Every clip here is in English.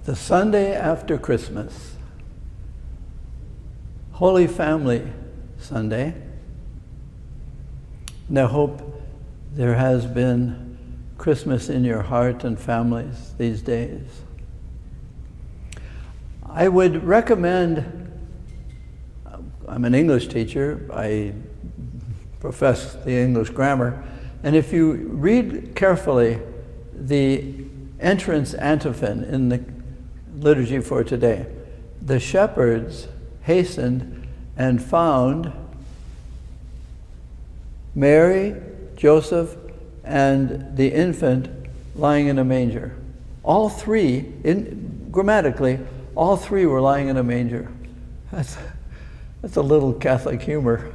The Sunday after Christmas, Holy Family Sunday. And I hope there has been Christmas in your heart and families these days. I would recommend, I'm an English teacher, I profess the English grammar, and if you read carefully the entrance antiphon in the liturgy for today, the shepherds hastened and found Mary, Joseph, and the infant lying in a manger. All three, grammatically, all three were lying in a manger. That's a little Catholic humor.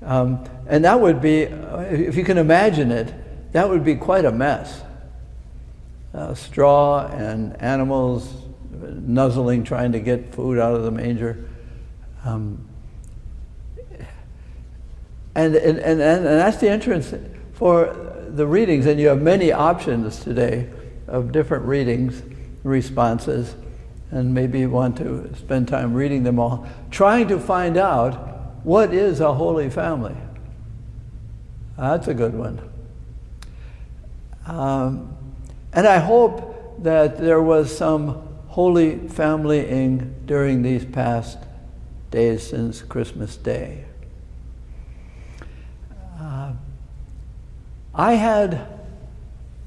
And that would be, if you can imagine it, that would be quite a mess. Straw and animals nuzzling, trying to get food out of the manger. And that's the entrance for the readings, and you have many options today of different readings, responses, and maybe you want to spend time reading them all, trying to find out what is a Holy Family. That's a good one. And I hope that there was some Holy Familying during these past days since Christmas Day. I had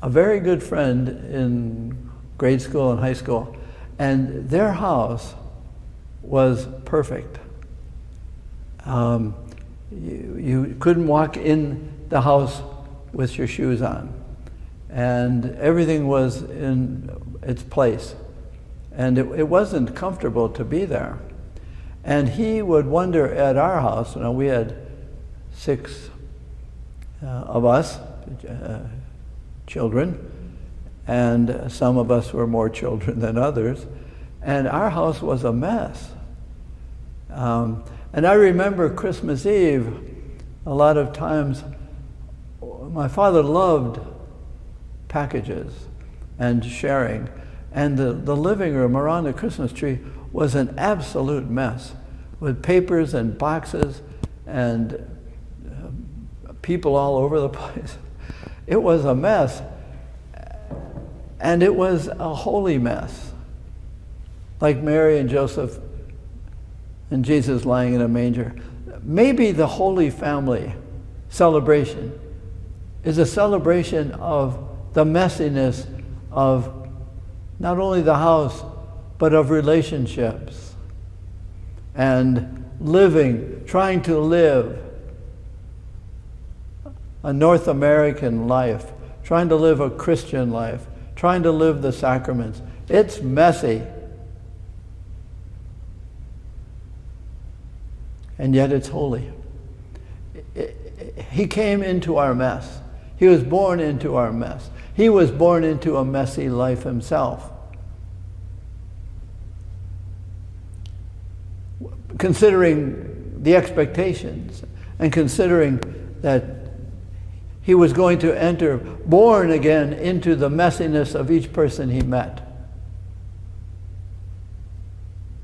a very good friend in grade school and high school, and their house was perfect. You couldn't walk in the house with your shoes on, and everything was in its place, and it wasn't comfortable to be there. And he would wonder at our house, we had 6 of us, children, and some of us were more children than others, and our house was a mess. And I remember Christmas Eve, a lot of times, my father loved packages and sharing, and the living room around the Christmas tree was an absolute mess with papers and boxes and people all over the place. It was a mess, and it was a holy mess, like Mary and Joseph and Jesus lying in a manger. Maybe the Holy Family celebration is a celebration of the messiness of not only the house, but of relationships and living, trying to live a North American life, trying to live a Christian life, trying to live the sacraments. It's messy. And yet it's holy. He came into our mess. He was born into our mess. He was born into a messy life himself. Considering the expectations and considering that he was going to enter, born again, into the messiness of each person he met,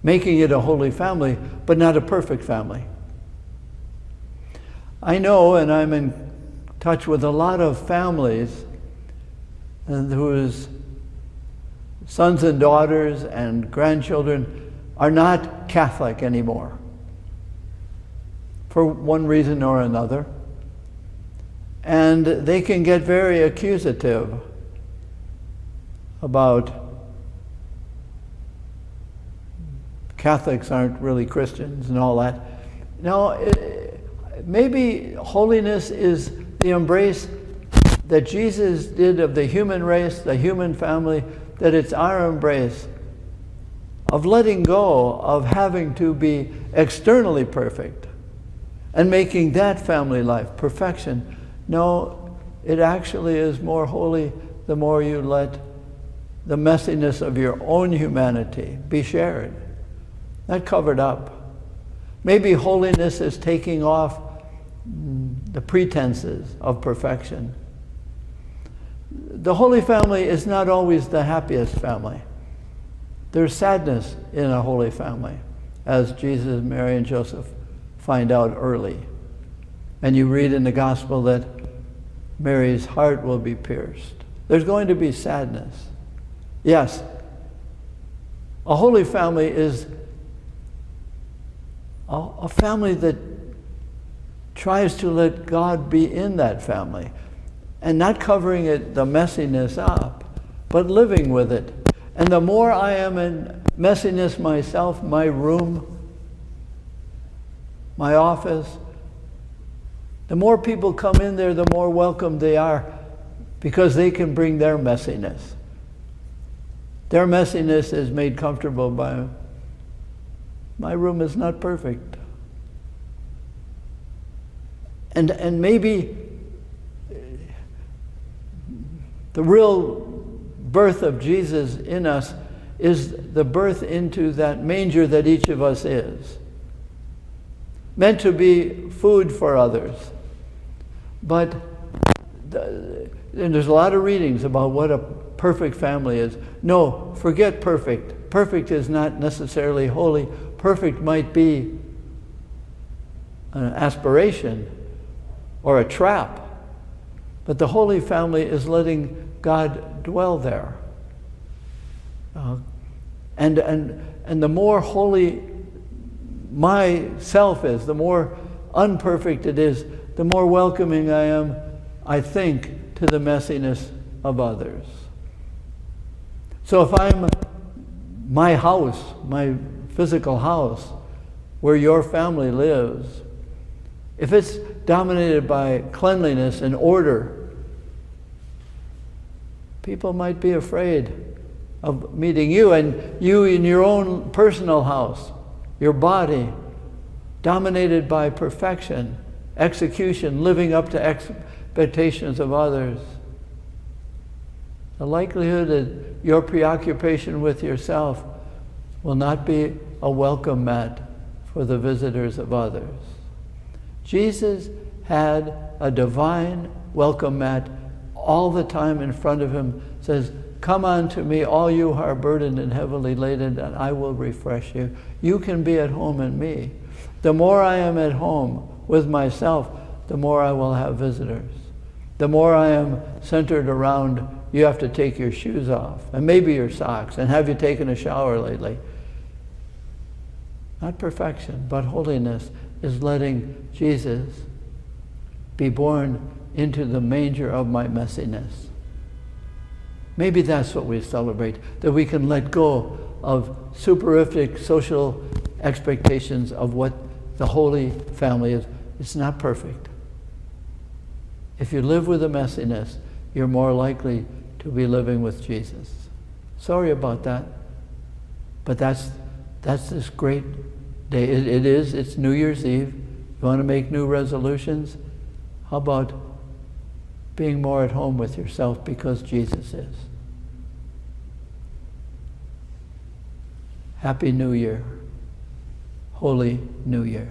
making it a holy family, but not a perfect family. I know, and I'm in touch with a lot of families whose sons and daughters and grandchildren are not Catholic anymore, for one reason or another. And they can get very accusative about Catholics aren't really Christians and all that. No, maybe holiness is the embrace that Jesus did of the human race, the human family, that it's our embrace of letting go of having to be externally perfect and making that family life perfection. No, it actually is more holy the more you let the messiness of your own humanity be shared, not covered up. Maybe holiness is taking off the pretenses of perfection. The Holy Family is not always the happiest family. There's sadness in a holy family, as Jesus, Mary, and Joseph find out early. And you read in the gospel that Mary's heart will be pierced. There's going to be sadness. Yes, a holy family is a family that tries to let God be in that family and not covering the messiness up, but living with it. And the more I am in messiness myself, my room, my office, the more people come in there, the more welcome they are, because they can bring their messiness. Their messiness is made comfortable by, my room is not perfect. And maybe the real birth of Jesus in us is the birth into that manger that each of us is. Meant to be food for others. But and there's a lot of readings about what a perfect family is. No, forget perfect. Perfect is not necessarily holy. Perfect might be an aspiration or a trap. But the Holy Family is letting God dwell there. And the more holy myself is, the more unperfect it is, the more welcoming I am, I think, to the messiness of others. So if I'm my house, my physical house, where your family lives, if it's dominated by cleanliness and order, people might be afraid of meeting you, and you in your own personal house, your body, dominated by perfection, execution, living up to expectations of others. The likelihood that your preoccupation with yourself will not be a welcome mat for the visitors of others. Jesus had a divine welcome mat all the time in front of him. Says, "Come unto me, all you who are burdened and heavily laden, and I will refresh you." You can be at home in me. The more I am at home with myself, the more I will have visitors. The more I am centered around, you have to take your shoes off, and maybe your socks, and have you taken a shower lately? Not perfection, but holiness is letting Jesus be born into the manger of my messiness. Maybe that's what we celebrate, that we can let go of superific social expectations of what the Holy Family is. It's not perfect. If you live with a messiness, you're more likely to be living with Jesus. Sorry about that, but that's this great day. It's New Year's Eve. You want to make new resolutions? How about being more at home with yourself because Jesus is? Happy New Year. Holy New Year.